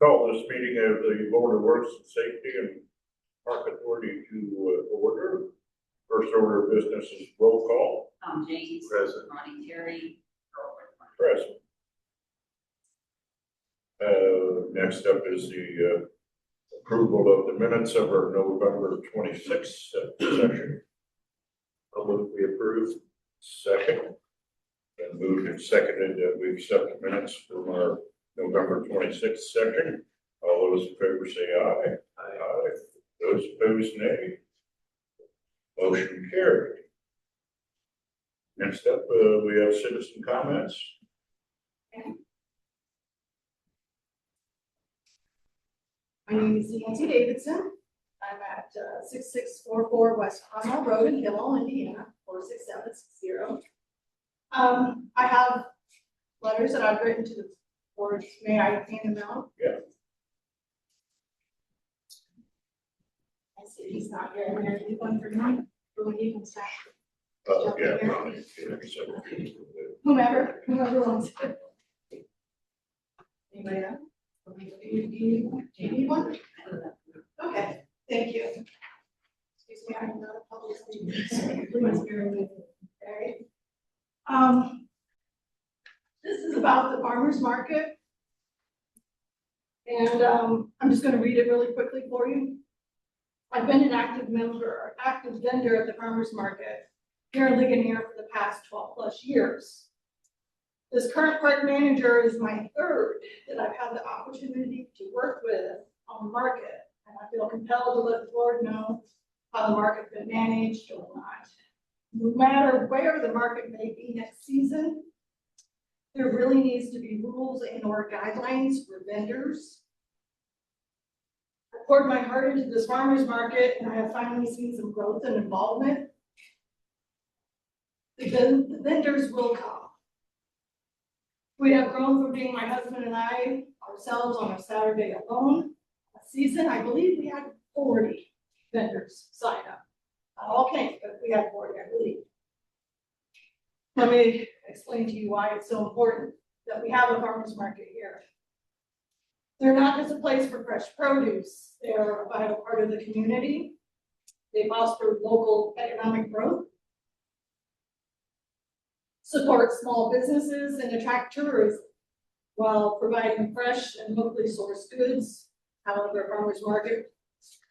Call this meeting of the Board of Works and Safety and Park Authority to order. First order of business is roll call. Tom James. Present. Ronnie Terry. Present. Next up is the approval of the minutes of our November 26th session. I'll move we approve. Second. Then moved and seconded that we accept the minutes from our November 26th session. All those in favor say aye. Aye. Those opposed, nay. Motion carried. Next up, we have citizen comments. My name is Nancy Davidson. I'm at 6644 West Cromwell Road in Hill, Indiana, 46760. I have letters that I've written to the board. May I hand them out? Yeah. I see he's not here. I'm going to leave one for him. For when he comes back. Yeah. Whomever wants it. Anybody else? Do you need one? Okay, thank you. Excuse me, I'm not a public speaker, so please bear with me. Okay. This is about the farmer's market. And I'm just going to read it really quickly for you. I've been an active vendor at the farmer's market here in Ligonier for the past 12+ years. This current park manager is my third that I've had the opportunity to work with on the market. And I feel compelled to let the board know how the market's been managed or not. No matter where the market may be next season, there really needs to be rules and or guidelines for vendors. I poured my heart into this farmer's market and I have finally seen some growth and involvement. The vendors will come. We have grown from being my husband and I ourselves on a Saturday alone. A season, I believe we had 40 vendors sign up. Not all came, but we had 40, I believe. Let me explain to you why it's so important that we have a farmer's market here. They're not just a place for fresh produce. They're a vital part of the community. They foster local economic growth, support small businesses, and attract tourism while providing fresh and locally sourced goods. However, a farmer's market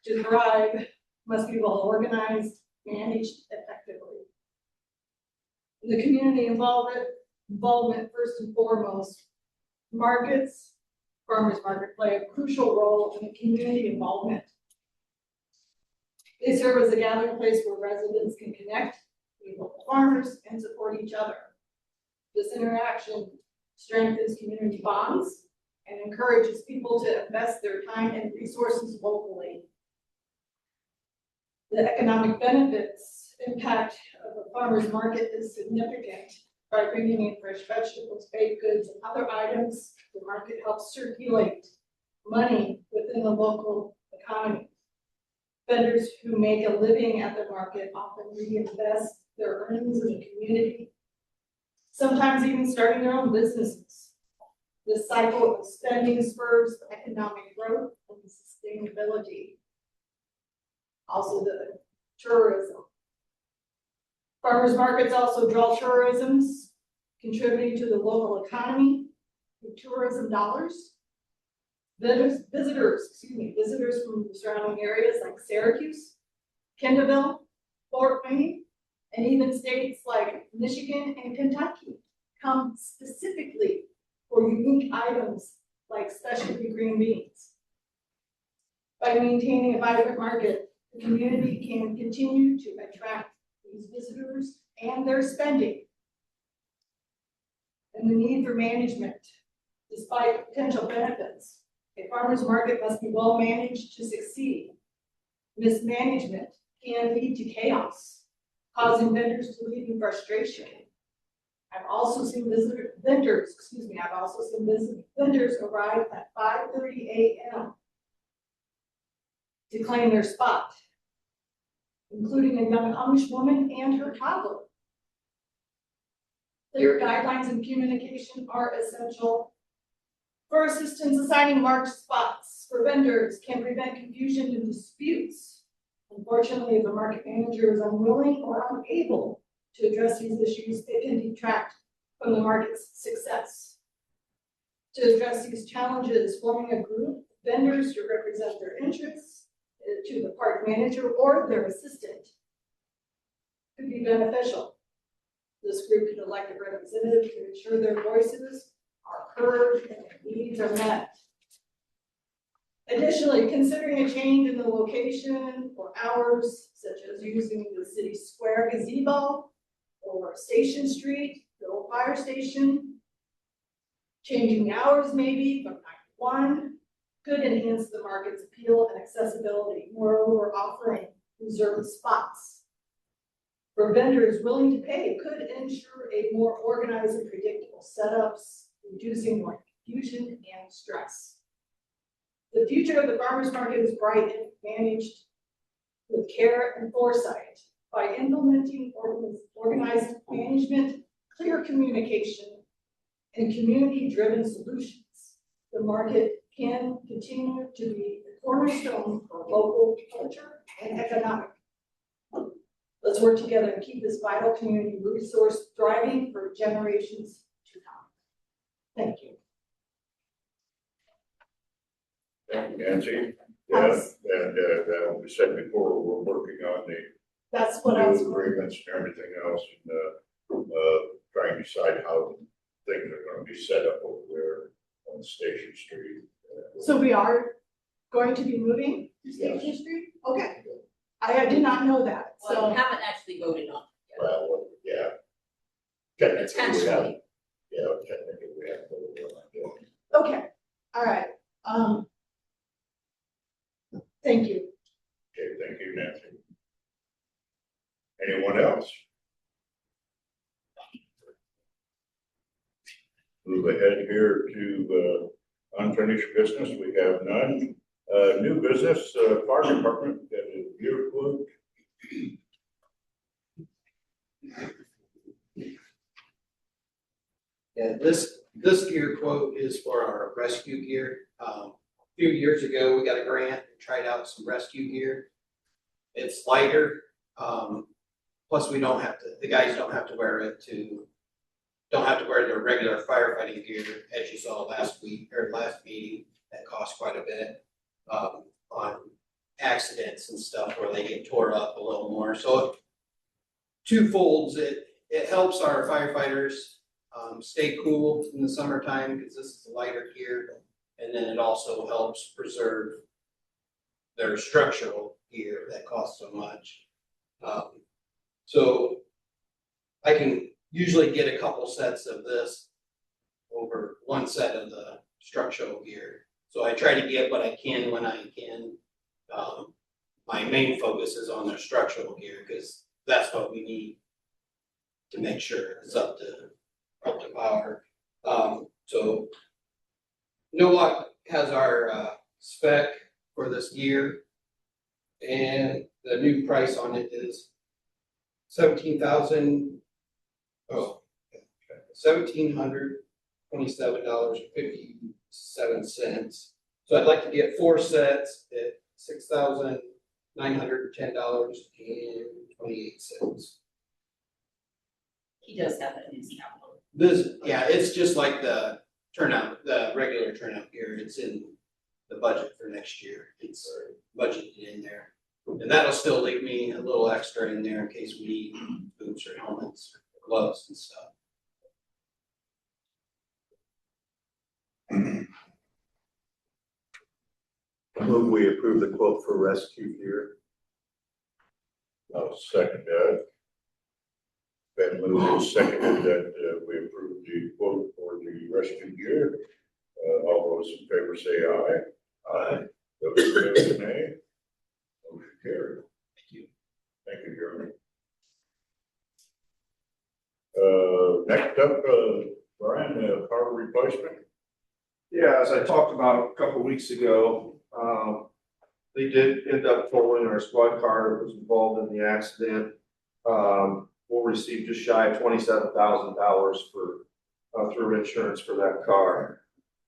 to thrive must be well organized, managed effectively. The community involvement first and foremost. Farmers market play a crucial role in the community involvement. They serve as a gathering place where residents can connect with local farmers and support each other. This interaction strengthens community bonds and encourages people to invest their time and resources locally. The economic benefits impact of a farmer's market is significant. By bringing in fresh vegetables, baked goods, and other items, the market helps circulate money within the local economy. Vendors who make a living at the market often reinvest their earnings in the community, sometimes even starting their own businesses. This cycle of spending spurs economic growth and sustainability. Also the tourism. Farmers markets also draw tourism, contributing to the local economy through tourism dollars. Visitors from the surrounding areas like Syracuse, Kendallville, Fort Wayne, and even states like Michigan and Kentucky come specifically for unique items like specialty green beans. By maintaining a vibrant market, the community can continue to attract these visitors and their spending. And the need for management, despite potential benefits. A farmer's market must be well managed to succeed. Mismanagement can lead to chaos, causing vendors to leave in frustration. I've also seen vendors arrive at 5:30 a.m. to claim their spot, including a young Amish woman and her toddler. Clear guidelines and communication are essential. For assistance assigning marked spots for vendors can prevent confusion and disputes. Unfortunately, if the market manager is unwilling or unable to address these issues, it can detract from the market's success. To address these challenges, forming a group of vendors to represent their interests to the park manager or their assistant could be beneficial. This group can elect a representative to ensure their voices are heard and their needs are met. Additionally, considering a change in the location or hours, such as using the city square gazebo or Station Street, the old fire station, changing the hours maybe from 9 to 1, could enhance the market's appeal and accessibility. Moreover, offering reserved spots for vendors willing to pay could ensure a more organized and predictable setups, reducing more confusion and stress. The future of the farmers market is bright and managed with care and foresight. By implementing organized management, clear communication, and community-driven solutions, the market can continue to be the cornerstone for local culture and economic. Let's work together and keep this vital community resource thriving for generations to come. Thank you. Thank you, Nancy. Yeah, and we said before, we're working on the That's what I was. new agreements and everything else, and trying to decide how things are gonna be set up over there on Station Street. So we are going to be moving to Station Street? Okay. I did not know that, Well, so. we haven't actually voted on it yet. Well, yeah. Technically, we have, Potentially. yeah, technically, we have. Okay, all right. Thank you. Okay, thank you, Nancy. Anyone else? Move ahead here to unfinished business, we have none. New business, fire department, got a gear quote. Yeah, this gear quote is for our rescue gear. A few years ago, we got a grant and tried out some rescue gear. It's lighter, plus we don't have to, the guys don't have to wear their regular firefighting gear, as you saw last week, or last meeting, that cost quite a bit. On accidents and stuff where they get tore up a little more, so two folds, it helps our firefighters stay cool in the summertime, because this is lighter gear, and then it also helps preserve their structural gear that costs so much. So I can usually get a couple sets of this over one set of the structural gear. So I try to get what I can when I can. My main focus is on their structural gear, because that's what we need to make sure it's up to power. So NOAC has our spec for this gear, and the new price on it is $1,727.57. So I'd like to get 4 sets at $6,910.28. He does have that in his capital. This, yeah, it's just like the turnout, the regular turnout gear. It's in the budget for next year. It's budgeted in there. And that'll still leave me a little extra in there in case we need boots or helmets or gloves and stuff. Move we approve the quote for rescue gear. I'll second that. Been moved and seconded that we approve the quote for the rescue gear. All those in favor say aye. Aye. Those opposed, nay. Motion carried. Thank you. Thank you, Jeremy. Next up, Brian, power replacement. Yeah, as I talked about a couple of weeks ago, they did end up towing our squad car that was involved in the accident. We'll receive just shy of $27,000 for through insurance for that car.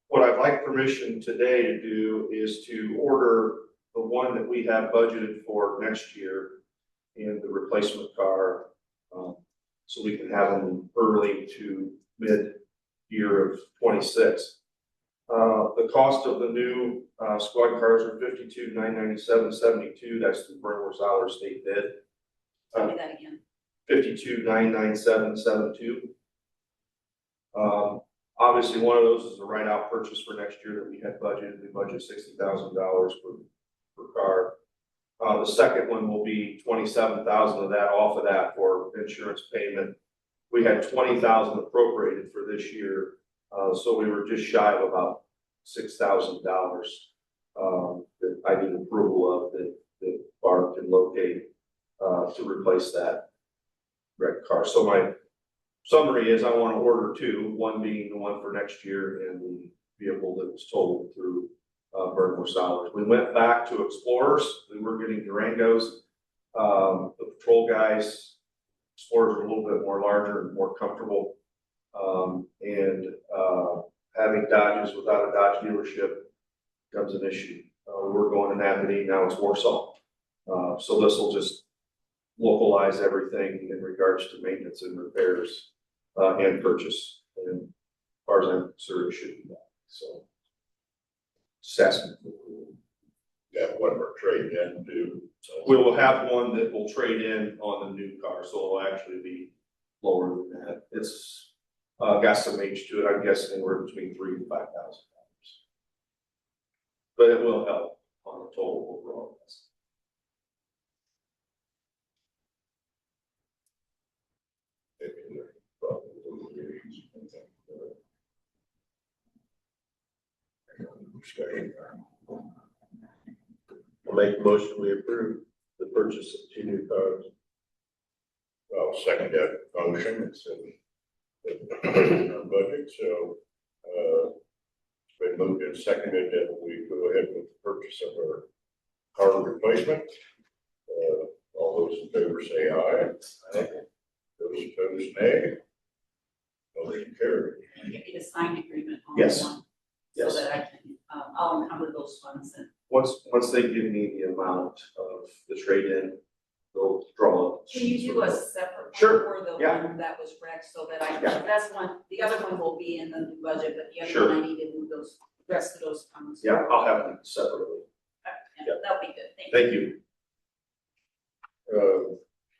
what I'd like permission today to do is to order the one that we have budgeted for next year and the replacement car, so we can have them early to mid-year of '26. The cost of the new, squad cars are $52,997.72. That's the Burnworth state bid. Tell me that again. $52,997.72. Obviously, one of those is a write-out purchase for next year that we had budgeted. We budgeted $60,000 per car. The second one will be $27,000 of that, off of that for insurance payment. We had $20,000 appropriated for this year, so we were just shy of about $6,000 that I need approval of that Barb can locate to replace that wrecked car. So my summary is I want to order two, one being the one for next year and the vehicle that was totaled through Burnworth Salvage. We went back to Explorers. We were getting Durangos. The patrol guys, Explorers are a little bit more larger and more comfortable. Having Dodges without a Dodge dealership becomes an issue. We're going to Napanee, now it's Warsaw. So this will just localize everything in regards to maintenance and repairs and purchase. And as far as I'm concerned, it should be that. So just asking. Got one more trade in to. We will have one that will trade in on the new car, so it'll actually be lower than that. It's got some age to it. I'm guessing anywhere between $3,000 and $5,000. But it will help on the total overall. I'll make a motion, we approve the purchase of two new cars. Well, second that motion, it's in our budget, so, it's been moved and seconded that we go ahead with the purchase of our car replacement. All those in favor say aye. Aye. Those opposed, nay. Motion carried. And give me the signed agreement on Yes. one. Yes. So that I can, I'll encumber those funds and. Once they give me the amount of the trade-in, they'll draw up. Can you do a separate one Sure, for the yeah. one that was wrecked so that I, Yeah. that's one, the other one will be in the new budget, but the other Sure. one I need to move those, rest of those funds. Yeah, I'll have them separately. Yeah, that'll be good, thank you. Thank you.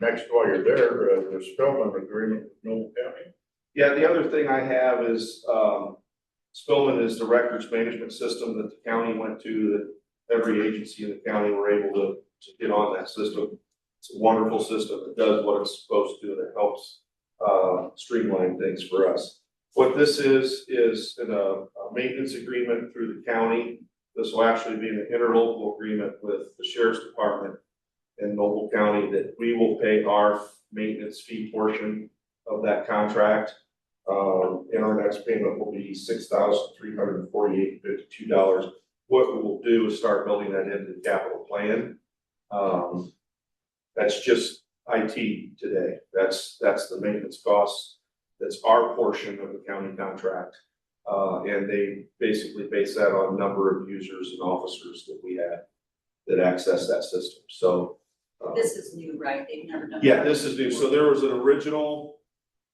Next, while you're there, the Spellman agreement with Noble County. Yeah, the other thing I have is, Spillman is the records management system that the county went to, that every agency in the county were able to get on that system. It's a wonderful system. It does what it's supposed to, and it helps streamline things for us. What this is a maintenance agreement through the county. This will actually be an interlocal agreement with the sheriff's department in Noble County that we will pay our maintenance fee portion of that contract. And our next payment will be $6,348.52. What we will do is start building that into the capital plan. That's just IT today. That's the maintenance costs. That's our portion of the county contract. And they basically base that on number of users and officers that we have that access that system. So. This is new, right? They've never done. Yeah, this is new. So there was an original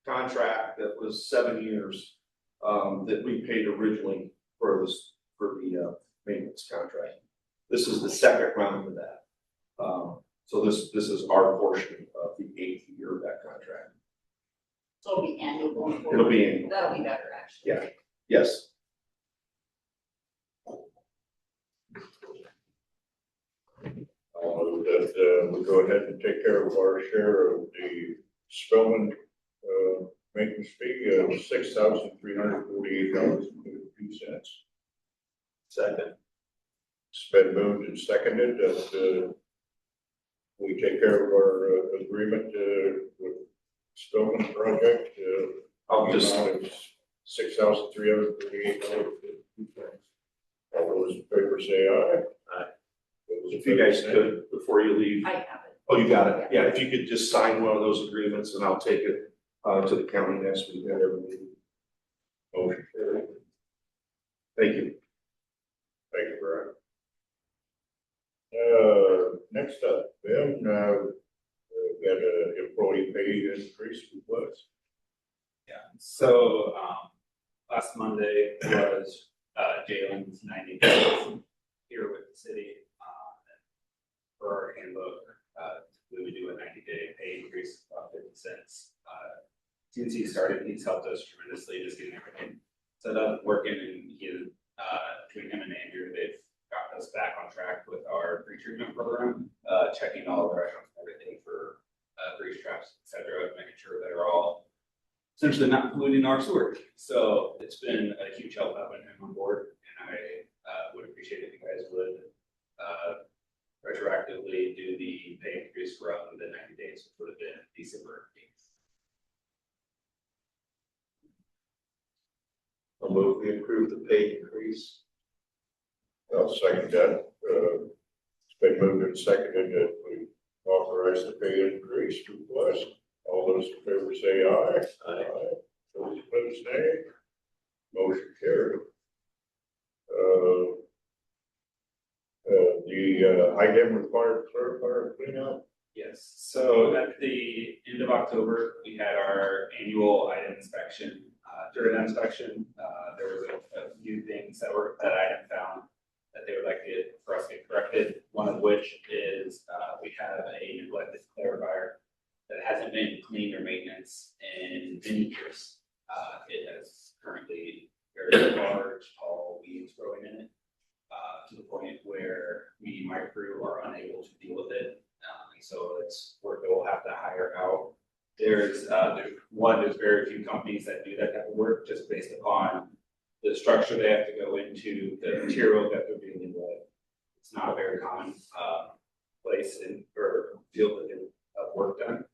contract that was 7 years, that we paid originally for the maintenance contract. This is the second round of that. So this is our portion of the 8th year of that contract. So it'll be annual going forward. It'll be annual. That'll be better, actually. Yeah. Yes. I'll move that, we go ahead and take care of our share of the Spellman, maintenance fee of $6,348.52. Second. It's been moved and seconded that, we take care of our, agreement, with Spellman project, I'll just, $6,348.52. All those in favor say aye. Aye. Those if you guys opposed, nay. could, before you leave. I have it. Oh, you got it. Yeah, if you could just sign one of those agreements and I'll take it to the county next week at every meeting. Motion carried. Thank you. Thank you, Brian. Next up, Ben, we've got an employee pay increase request. Yeah, so, last Monday was, Jalen's 90 days here with the city. For our handbook, we would do a 90-day pay increase of 50 cents. Since he started, he's helped us tremendously, just getting everything set up, working, and between him and Andrew, they've gotten us back on track with our pre-treatment program, checking all of our items and everything for, grease traps, et cetera, making sure they're all essentially not polluting our sewer. So it's been a huge help having him on board, and I would appreciate if you guys would retroactively do the pay increase for up to the 90 days, which would have been December 8th. I'll move we approve the pay increase. I'll second that. It's been moved and seconded that we authorize the pay increase request. All those in favor say aye. Aye. Those opposed, nay. Motion carried. The item required clarifier cleanup. Yes, so at the end of October, we had our annual item inspection. During that inspection, there was a few things that item found that they would like for us to get corrected. One of which is we have a neglected clarifier that hasn't been cleaned or maintenance in many years. It has currently very large, tall weeds growing in it, to the point where me and my crew are unable to deal with it. And so we'll have to hire out. There's very few companies that do that type of work just based upon the structure they have to go into, the material that they're dealing with. It's not a very common place or field to get work done.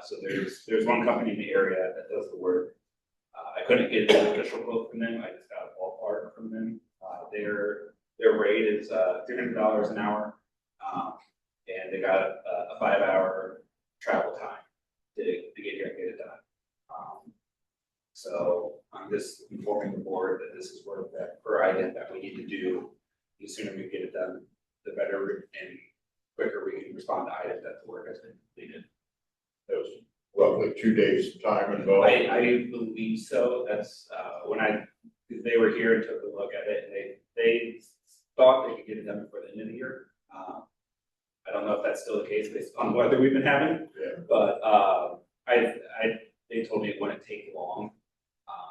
So there's one company in the area that does the work. I couldn't get an official quote from them. I just got a ballpark from them. Their rate is $300 an hour, and they got a 5-hour travel time to get here and get it done. So I'm just informing the board that this is work that per item that we need to do. The sooner we get it done, the better and quicker we can respond to items that the work has been completed. That was roughly 2 days time involved. I believe so. That's they were here and took a look at it, and they thought they could get it done before the end of the year. I don't know if that's still the case based on the weather we've been having. Yeah. But they told me it wouldn't take long.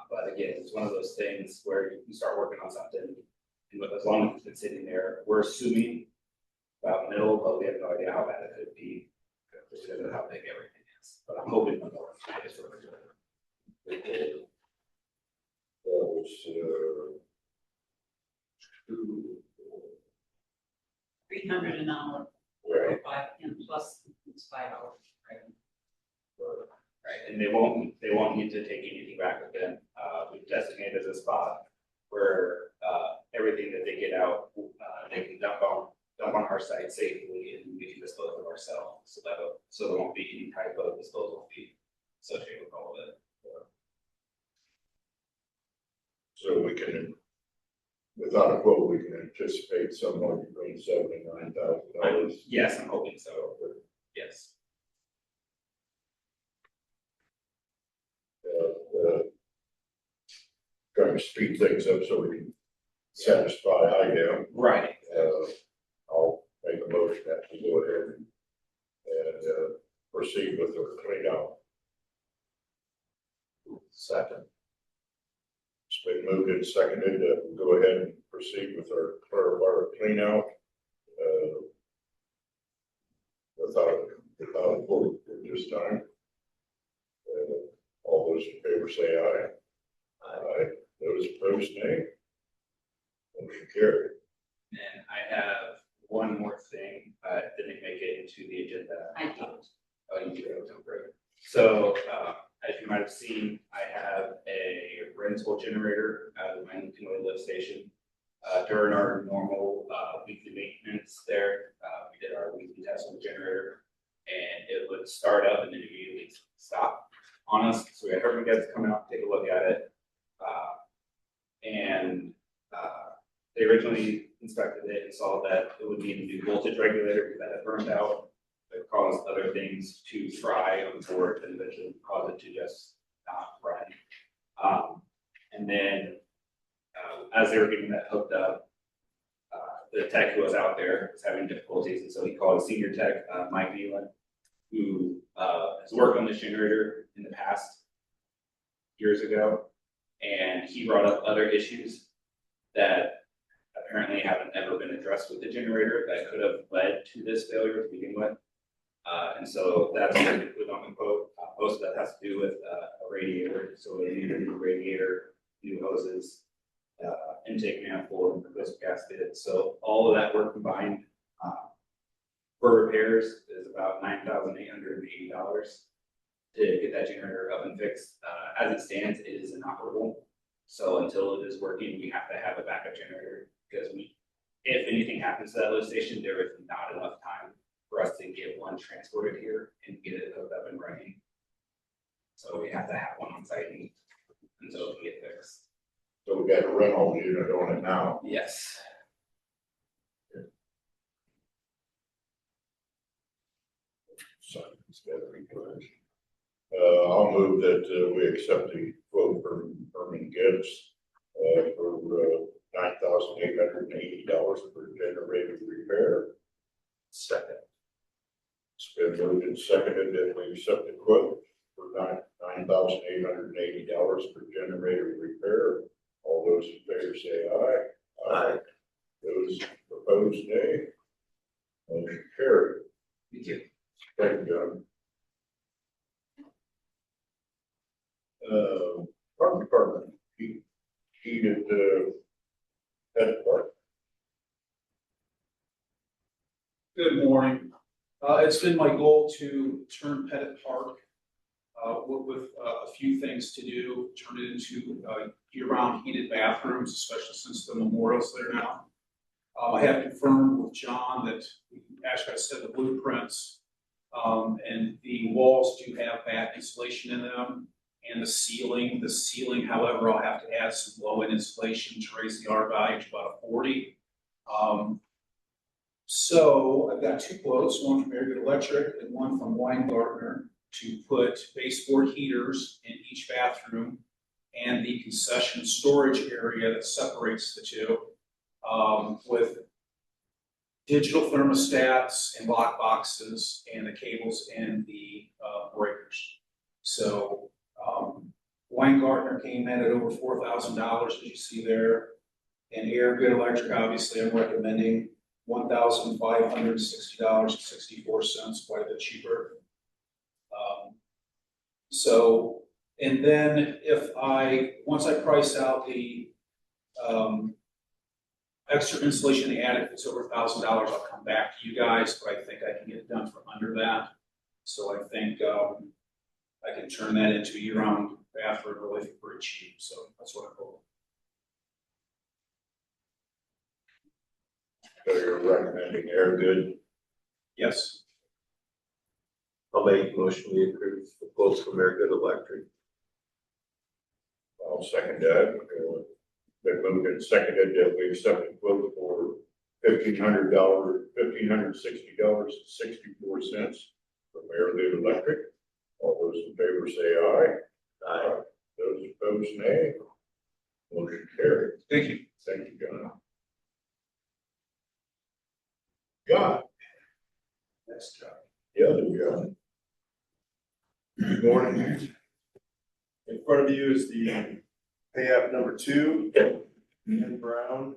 But again, it's one of those things where you start working on something, and as long as it's been sitting there, we're assuming about middle, but we have no idea how bad it could be because of how big everything is. But I'm hoping no more. I just work That was, 300 an hour, right. 5, and plus it's 5 hours. Right, and they won't need to take anything back with them. We've designated as a spot where everything that they get out, they can dump on our site safely, and we can dispose of ourselves. So there won't be any type of disposal fee associated with all of it. So we can, without a quote, we can anticipate somewhere between $79,000. Yes, I'm hoping so. Yes. Trying to speed things up so we can satisfy IDEM. Right. I'll make a motion that we go ahead and proceed with the clean out. Second. It's been moved and seconded that we go ahead and proceed with our clean out. Without a vote at this time. All those in favor say aye. Aye. Those opposed, nay. Motion carried. And I have one more thing. Didn't make it into the agenda. I do. Oh, you do. Oh, great. So, as you might have seen, I have a rental generator out of my Lincoln lift station. During our normal weekly maintenance there, we did our weekly test on the generator, and it would start up and then immediately stop on us. So we had Herman guys come out, take a look at it, and originally inspected it and saw that it would need a new voltage regulator because that had burned out. That caused other things to fry on the board and eventually cause it to just not run. And then, as they were getting that hooked up, the tech who was out there was having difficulties, and so he called a senior tech, Mike Nealon, who has worked on this generator in the past years ago, and he brought up other issues that apparently haven't ever been addressed with the generator that could have led to this failure to begin with. And so that's what we put on the quote. Most of that has to do with a radiator, so we need a new radiator, new hoses, intake manifold, and replacement gasket. So all of that work combined for repairs is about $9,880 to get that generator up and fixed. As it stands, it is inoperable. So until it is working, we have to have a backup generator because if anything happens to that lift station, there is not enough time for us to get one transported here and get it hooked up and running. So we have to have one on site until it can get fixed. So we got a rental unit on it now. Yes. So it's gotta be good. I'll move that we accept the quote for Herman Gibbs for $9,880 for generator repair. Second. It's been moved and seconded that we accept the quote for $9,880 for generator repair. All those in favor say aye. Aye. Those opposed, nay. Motion carried. Thank you. Thank you, John. Park department, heated, head park. Good morning. It's been my goal to turn Pettit Park with a few things to do, turn it into year-round heated bathrooms, especially since the memorial's there now. I have confirmed with John that actually I said the blueprints and the walls do have back insulation in them, and the ceiling, however, I'll have to add some low-end insulation to raise the R value to about a 40. So I've got two quotes, one from Air Good Electric and one from Weingartner to put baseboard heaters in each bathroom and the concession storage area that separates the two with digital thermostats and lock boxes and the cables and the breakers. So Weingartner came in at over $4,000, as you see there. And Air Good Electric, obviously, I'm recommending $1,560.64, quite a bit cheaper. And then once I price out the extra insulation in the attic, if it's over $1,000, I'll come back to you guys, but I think I can get it done for under that. So I think I can turn that into a year-round bathroom really for pretty cheap, so that's what I'm hoping. So you're recommending Air Good. Yes. I'll make a motion we approve the quotes from Air Good Electric. I'll second that. Been moved and seconded that we accept the quote for $1,560.64 from Air Good Electric. All those in favor say aye. Aye. Those opposed, nay. Motion carried. Thank you. Thank you, John. John. Next job. The other John. Good morning. In front of you is the pay app number 2, Ken Brown,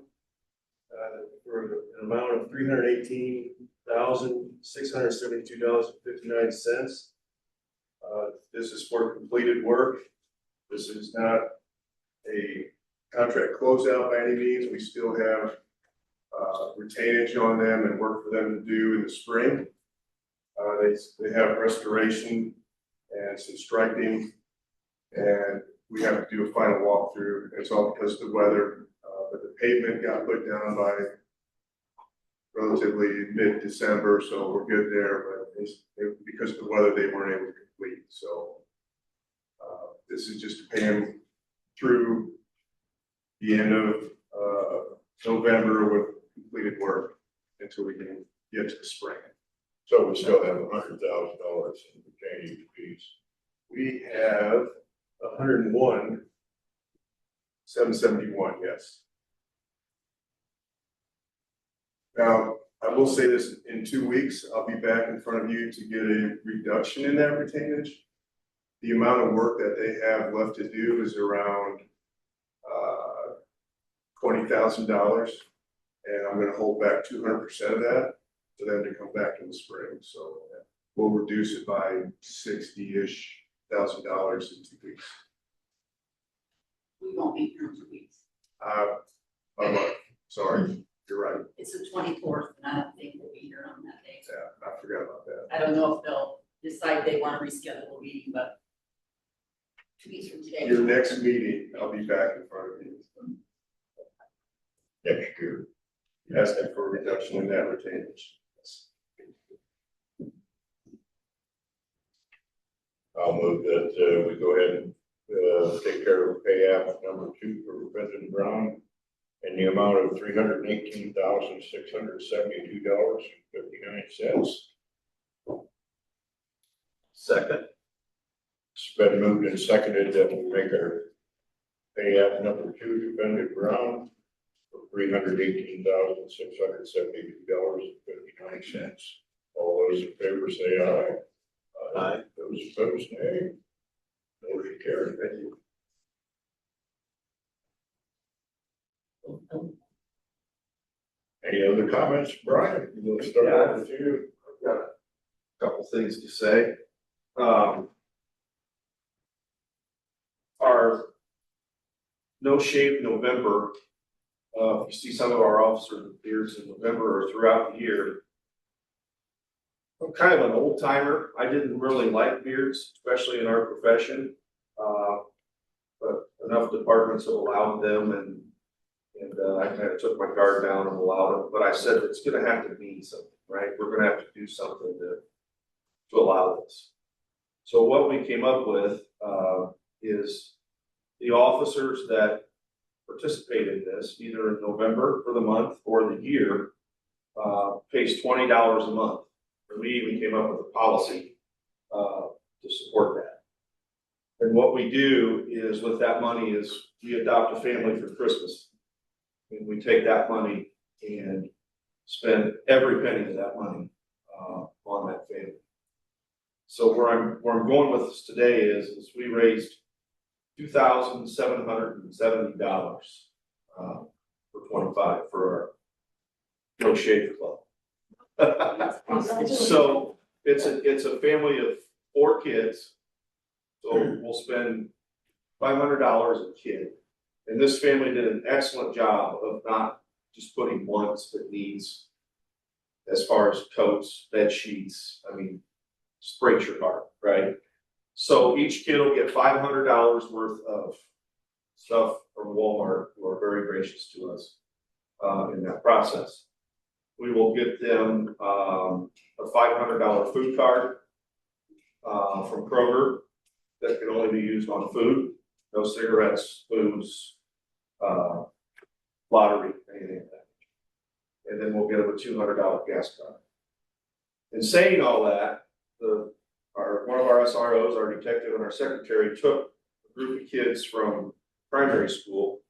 for an amount of $318,672.59. This is for completed work. This is not a contract closeout by any means. We still have retainage on them and work for them to do in the spring. They have restoration and some striping, and we have to do a final walkthrough. It's all because of the weather, but the pavement got put down by relatively mid-December, so we're good there, but because of the weather, they weren't able to complete. So this is just to pay them through the end of November with completed work until we can get to the spring. So we still have $100,000 in retaining fees. We have 101, 771, yes. Now, I will say this, in 2 weeks, I'll be back in front of you to get a reduction in that retainage. The amount of work that they have left to do is around $20,000. And I'm gonna hold back 200% of that for them to come back in the spring. So we'll reduce it by $60-ish thousand in 2 weeks. We won't be here in 2 weeks. A month, sorry, you're right. It's the 24th, and I don't think we'll be here on that day. Yeah, I forgot about that. I don't know if they'll decide they want to reschedule a meeting, but 2 weeks from today. Your next meeting, I'll be back in front of you. Next year. Asking for a reduction in that retainage. I'll move that, we go ahead and, take care of pay app number 2 for Benton Brown in the amount of $318,672.59. Second. It's been moved and seconded that we make our pay app number 2 to Benton Brown for $318,672.59. All those in favor say aye. Aye. Those opposed, nay. Motion carried. Thank you. Any other comments, Brian? We'll start off with you. I've got a couple things to say. Our No Shave November, you see some of our officer beards in November or throughout the year. I'm kind of an old timer. I didn't really like beards, especially in our profession. But enough departments have allowed them, and I kind of took my guard down and allowed them. But I said it's going to have to mean something, right? We're going to have to do something to allow this. So what we came up with is the officers that participate in this, either in November for the month or the year, pays $20 a month. And we even came up with a policy to support that. And what we do is with that money is we adopt a family for Christmas. And we take that money and spend every penny of that money on that family. So where I'm going with this today is we raised $2,770 for 25 for our No Shave Club. So it's a family of 4 kids. So we'll spend $500 a kid. And this family did an excellent job of not just putting wants, but needs as far as coats, bed sheets. I mean, just breaks your heart, right? So each kid will get $500 worth of stuff from Walmart, who are very gracious to us in that process. We will get them a $500 food card from Kroger that can only be used on food, no cigarettes, booze, lottery, anything like that. And then we'll get them a $200 gas card. In saying all that, one of our SROs, our detective and our secretary, took a group of kids from primary school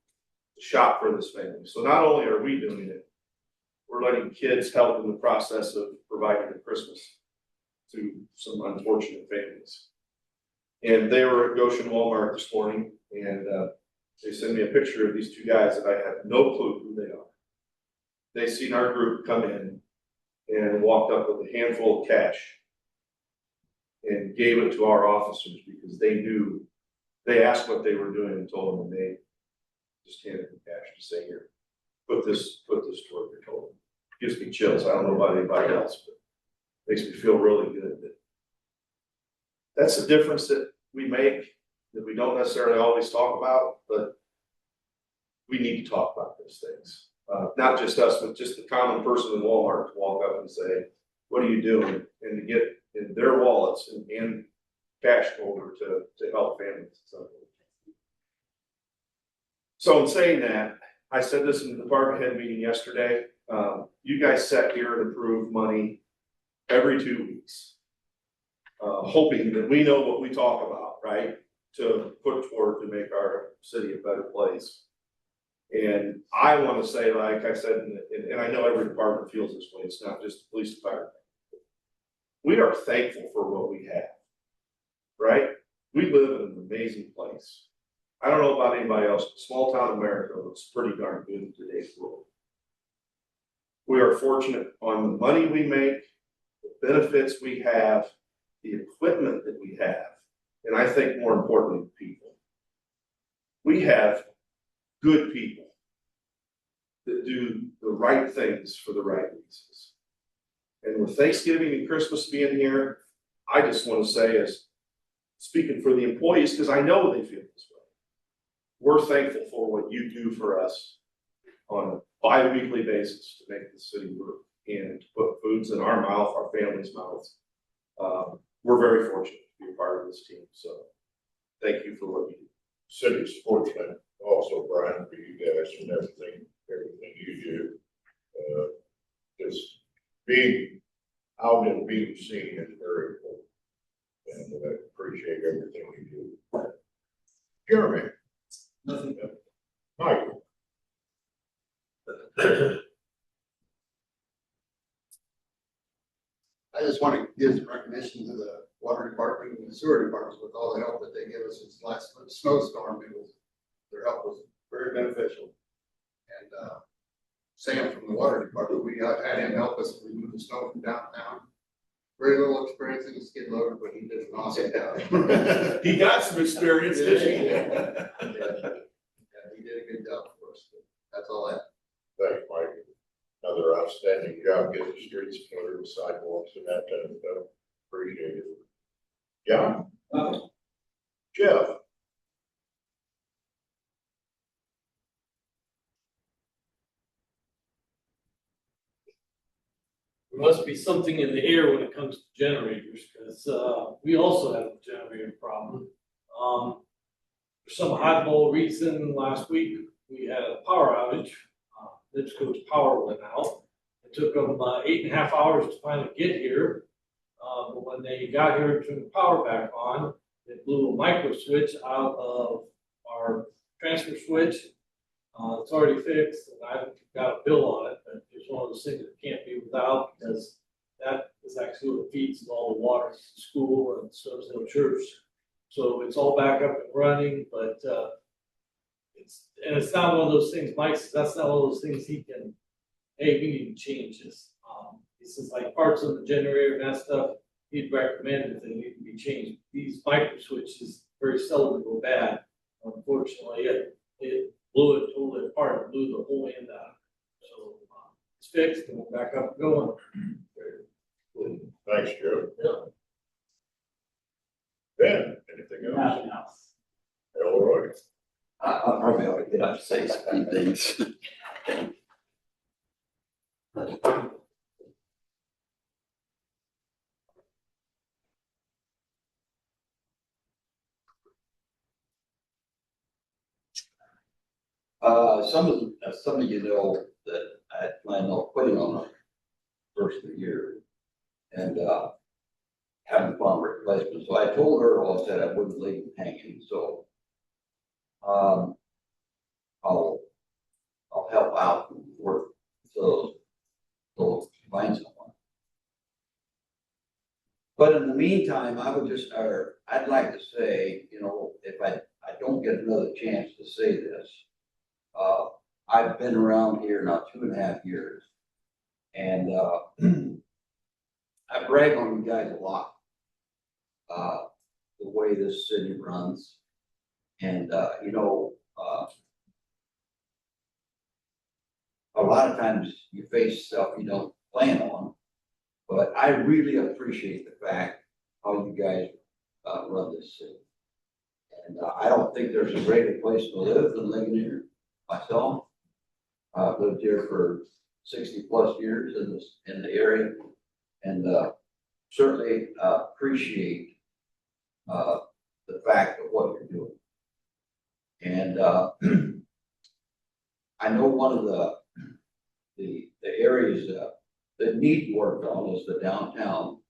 to shop for this family. So not only are we doing it, we're letting kids help in the process of providing a Christmas to some unfortunate families. And they were at Goshen Walmart this morning, and they sent me a picture of these 2 guys that I had no clue who they are. They seen our group come in and walked up with a handful of cash and gave it to our officers because they knew, they asked what they were doing and told them, and they just handed them cash to say, here, put this toward your total. Gives me chills. I don't know about anybody else, but makes me feel really good that that's the difference that we make, that we don't necessarily always talk about, but we need to talk about those things. Not just us, but just the common person in Walmart to walk up and say, what are you doing? And to get in their wallets and cash over to help families. So in saying that, I said this in the department head meeting yesterday, you guys sat here and approve money every 2 weeks. Hoping that we know what we talk about, right, to put forward to make our city a better place. And I wanna say, like I said, and I know every department feels this way, it's not just the police department. We are thankful for what we have, right? We live in an amazing place. I don't know about anybody else, but small town America looks pretty darn good in today's world. We are fortunate on the money we make, the benefits we have, the equipment that we have, and I think more importantly, people. We have good people that do the right things for the right reasons. And with Thanksgiving and Christmas being here, I just want to say, as speaking for the employees, because I know they feel this way, we're thankful for what you do for us on a bi-weekly basis to make the city work and to put foods in our mouth, our families' mouths. We're very fortunate to be a part of this team, so thank you for what you do. City's fortunate also, Brian, for you guys and everything you do. Just being out and being seen is very important. And I appreciate everything you do. Jeremy? Nothing. Michael? I just want to give some recognition to the water department and the sewer departments with all the help that they give us since last snowstorm. Their help was very beneficial. And Sam from the water department, we had him help us remove the snow from downtown. Very little experience in the skid loader, but he did an awesome job. He got some experience, didn't he? Yeah, he did a good job for us. That's all I have. Thanks, Mike. Another outstanding job getting the streets cleared, sidewalks and that kind of stuff. Appreciate it. John? Jeff? There must be something in the air when it comes to generators, because we also have a generator problem. For some oddball reason, last week, we had a power outage. Lipsco's power went out. It took them 8.5 hours to finally get here. But when they got here to turn the power back on, it blew a micro switch out of our transfer switch. It's already fixed, and I've got a bill on it, but it's one of those things that can't be without, because that is actually what feeds all the water to the school and serves the church. So it's all back up and running, but it's not one of those things, Mike says, that's not one of those things he can, hey, we need to change this. He says, like, parts of the generator and that stuff, he'd recommend that they need to be changed. These micro switches very seldom go bad. Unfortunately, it blew it totally apart, and blew the whole end out. So it's fixed, and we're back up and going. Thanks, Joe. Yeah. Ben, anything else? Nothing else. Elroy? I'll probably ought to get up and say some things. Some of you know that I had planned on putting on the first of the year and having fund replacement. So I told Earl, I said I wouldn't leave him hanging, so I'll help out and work so find someone. But in the meantime, I'd like to say, you know, if I don't get another chance to say this, I've been around here now 2.5 years, and I brag on you guys a lot, the way this city runs, and you know, a lot of times you face stuff you don't plan on, but I really appreciate the fact how you guys run this city. And I don't think there's a greater place to live than living here myself. I've lived here for 60+ years in the area, and certainly appreciate the fact of what you're doing. And I know one of the areas that need work on is the downtown.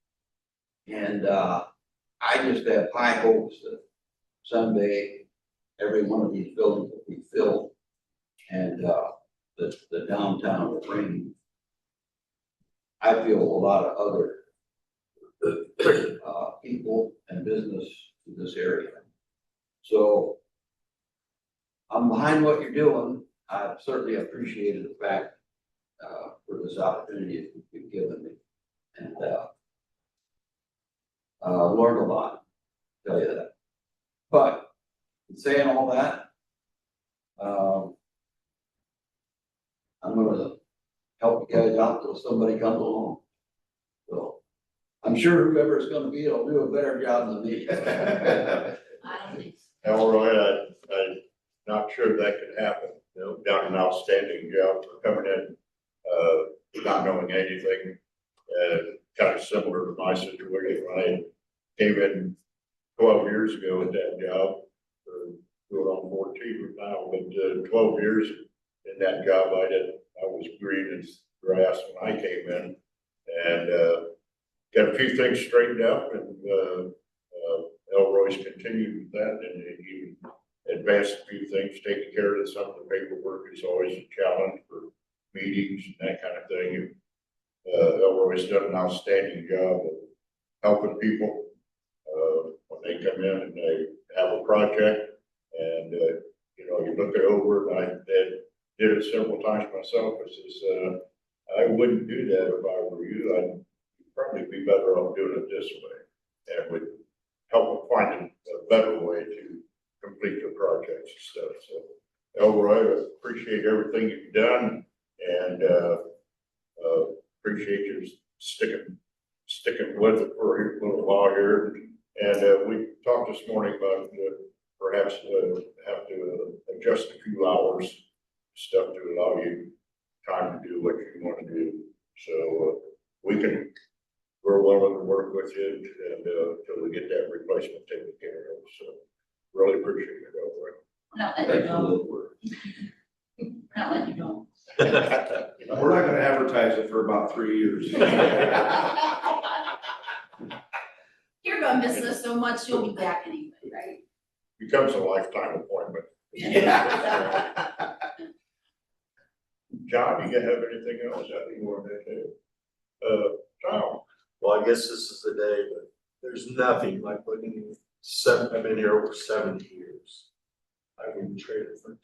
And, I just have high hopes that someday every one of these buildings will be filled and, the downtown will bring, I feel, a lot of other people and business to this area. So I'm behind what you're doing. I've certainly appreciated the fact, for this opportunity that you've given me. And, learned a lot, tell you that. But in saying all that, I'm gonna help you guys out till somebody comes along. So I'm sure whoever's gonna be, will do a better job than me. I don't think so. Elroy, I'm not sure that could happen. You know, done an outstanding job for coming in, not knowing anything. Kind of similar to my situation when I came in 12 years ago at that job, going on 14 now, but 12 years in that job, I was green as grass when I came in, and got a few things straightened up, and Elroy's continued with that, and even advanced a few things, taking care of some of the paperwork is always a challenge for meetings and that kind of thing. Elroy's done an outstanding job of helping people when they come in and they have a project, and you know, you look it over, and I did it several times myself. I says, I wouldn't do that if I were you. I'd probably be better off doing it this way, and would help them find a better way to complete the projects and stuff. So, Elroy, I appreciate everything you've done, and appreciate you sticking with it for a little while here. And we talked this morning about perhaps have to adjust a few hours stuff to allow you time to do what you want to do. So we're willing to work with you and till we get that replacement taken care of. So really appreciate it, Elroy. We're not letting you go. We're not letting you go. We're not gonna advertise it for about 3 years. You're gonna miss us so much, you'll be back anyway, right? Becomes a lifetime appointment. John, you have anything else that you want to do? Tom? Well, I guess this is the day, but there's nothing like putting I've been here over 70 years. I wouldn't trade it for.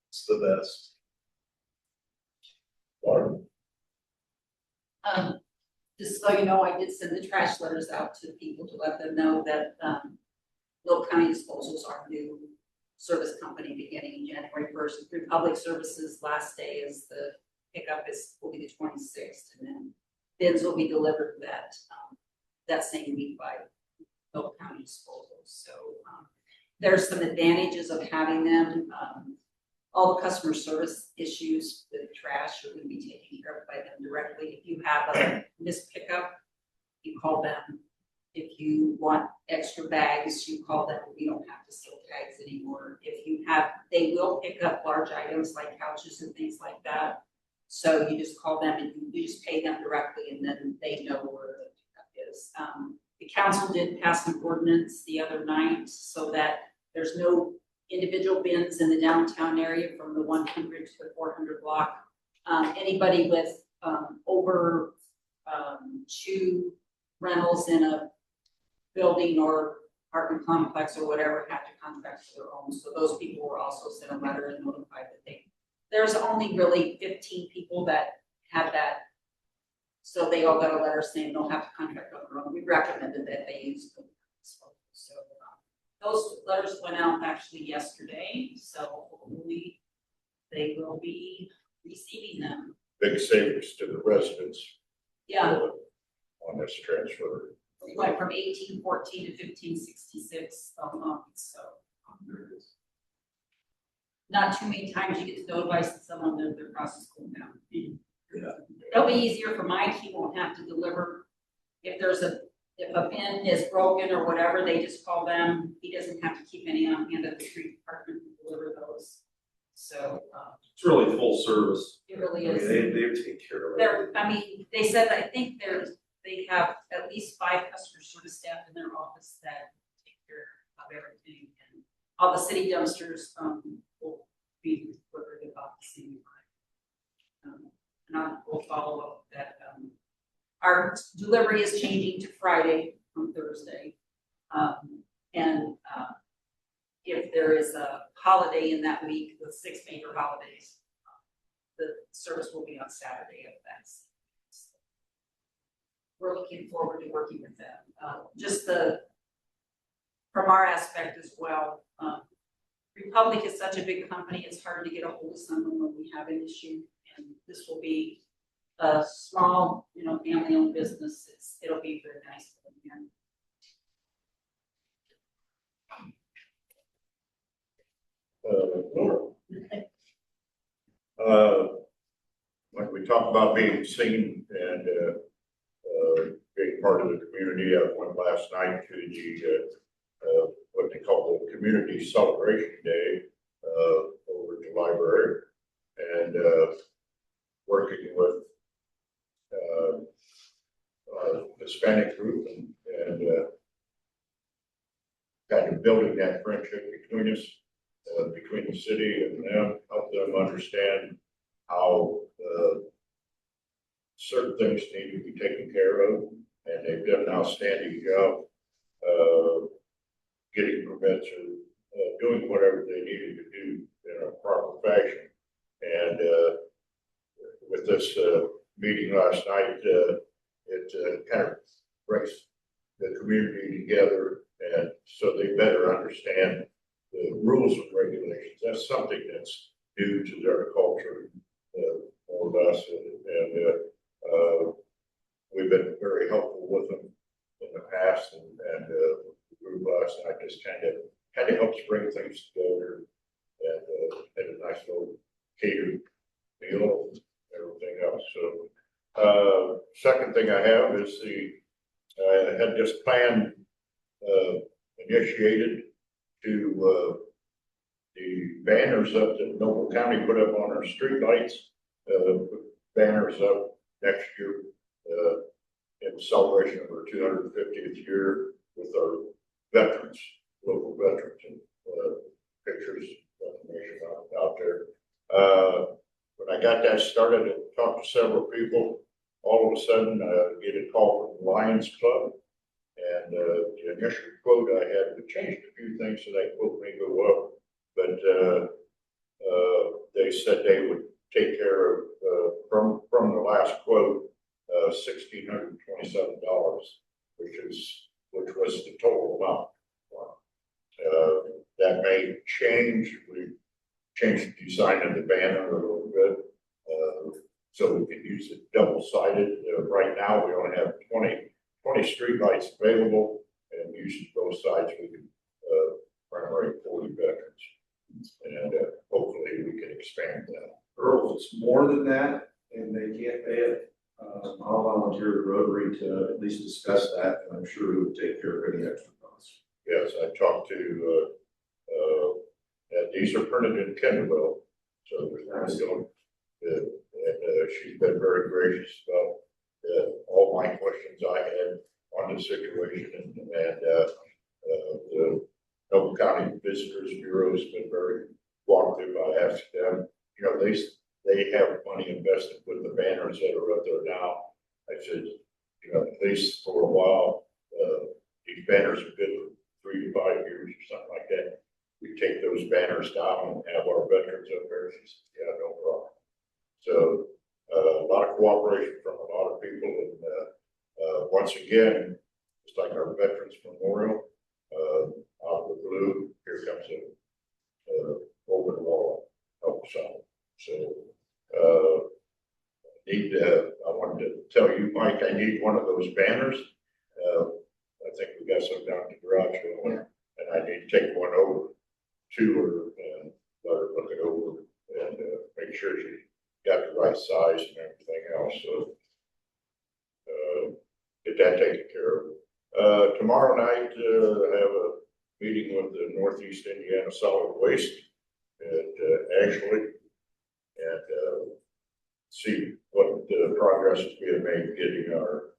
It's the best. Just so you know, I did send the trash letters out to people to let them know that, Will County Disposals are new service company beginning January 1st. Through Public Services, last day is the pickup will be the 26th, and then bins will be delivered that same week by Will County Disposals. So there's some advantages of having them. All the customer service issues with trash are going to be taken care of by them directly. If you have a missed pickup, you call them. If you want extra bags, you call them. We don't have to seal tags anymore. They will pick up large items like couches and things like that. So you just call them and you just pay them directly, and then they know where the pickup is. The council did pass an ordinance the other night so that there's no individual bins in the downtown area from the 100 to the 400 block. Anybody with over 2 rentals in a building or apartment complex or whatever have to contract for their own. So those people were also sent a letter and notified that there's only really 15 people that have that. So they all got a letter saying they'll have to contract on their own. We recommended that they use them. So those letters went out actually yesterday, so hopefully they will be receiving them. Big savings to the residents. Yeah. On this transfer. We went from 1814 to 1566 a month, so. Not too many times you get to notify someone that their process going down. It'll be easier for Mike, he won't have to deliver. If a bin is broken or whatever, they just call them. He doesn't have to keep any on hand at the street department to deliver those. So, It's really full service. it really I mean, is. they take care of it. I mean, they said, I think they have at least 5 customer service staff in their office that take care of everything. And all the city dumpsters, will be delivered about the same time. And we'll follow up that, our delivery is changing to Friday from Thursday. If there is a holiday in that week, the 6 major holidays, the service will be on Saturday if that's. We're looking forward to working with them. From our aspect as well, Republic is such a big company, it's hard to get a hold of someone when we have an issue. And this will be a small, family-owned business. It'll be very nice for them. Like we talked about being seen and, being part of the community, I went last night to the, what they call the Community Celebration Day, over at the library. And, working with, Hispanic group and kind of building that friendship between us, between the city and them, help them understand how certain things need to be taken care of, and they've done an outstanding job getting permits or doing whatever they needed to do in a proper fashion. And with this meeting last night, it kind of brings the community together, and so they better understand the rules and regulations. That's something that's new to their culture, more or less, and we've been very helpful with them in the past, and the group last night just kind of helps bring things together, and had a nice little catered meal and everything else. So, second thing I have is I had just planned, initiated to the banners up that Noble County put up on our streetlights, banners up next year, in celebration of our 250th year with our veterans, local veterans, and pictures, information out there. When I got that started and talked to several people, all of a sudden, get a call from the Lions Club. And the initial quote I had, we changed a few things so that quote may go up, but they said they would take care of, from the last quote, $1,627, which was the total amount. That may change. We changed the design of the banner a little bit, so we can use it double-sided. Right now, we only have 20 streetlights available, and using both sides, we can commemorate 40 veterans. And hopefully we can expand that. Earl, if it's more than that and they can't pay it, I'll volunteer the Rotary to at least discuss that, and I'm sure it would take care of any extra costs. Yes, I talked to, these are printed in Kendall, so there's not still, and she's been very gracious about all my questions I had on the situation, and the Noble County Visitors Bureau has been very cooperative. I asked them, they have money invested with the banners that are up there now. I said, at least for a while, these banners are good for 3 to 5 years or something like that. We take those banners down and have our veterans up there. She said, yeah, no problem. So a lot of cooperation from a lot of people, and once again, it's like our Veterans Memorial, out of the blue, here comes a open wall, help us out. So I wanted to tell you, Mike, I need one of those banners. I think we got some down at the garage, and I need to take one over to her and let her look it over and make sure she got the right size and everything else. So get that taken care of. Tomorrow night, I have a meeting with the Northeast Indiana Solid Waste at initially. And, see what progress is being made getting our,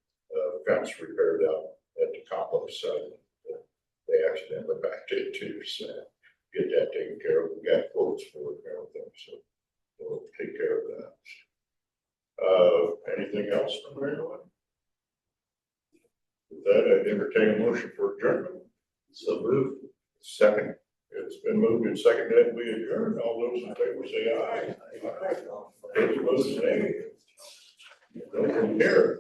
fence repaired out at the complex site. They accidentally backed it too, so get that taken care of. We got quotes for it and everything, so we'll take care of that. Anything else from anyone? With that, I'd entertain a motion for adjournment. So moved. Second, it's been moved and seconded, we adjourn. All those in favor say aye. Aye. Those opposed, nay. Go from here.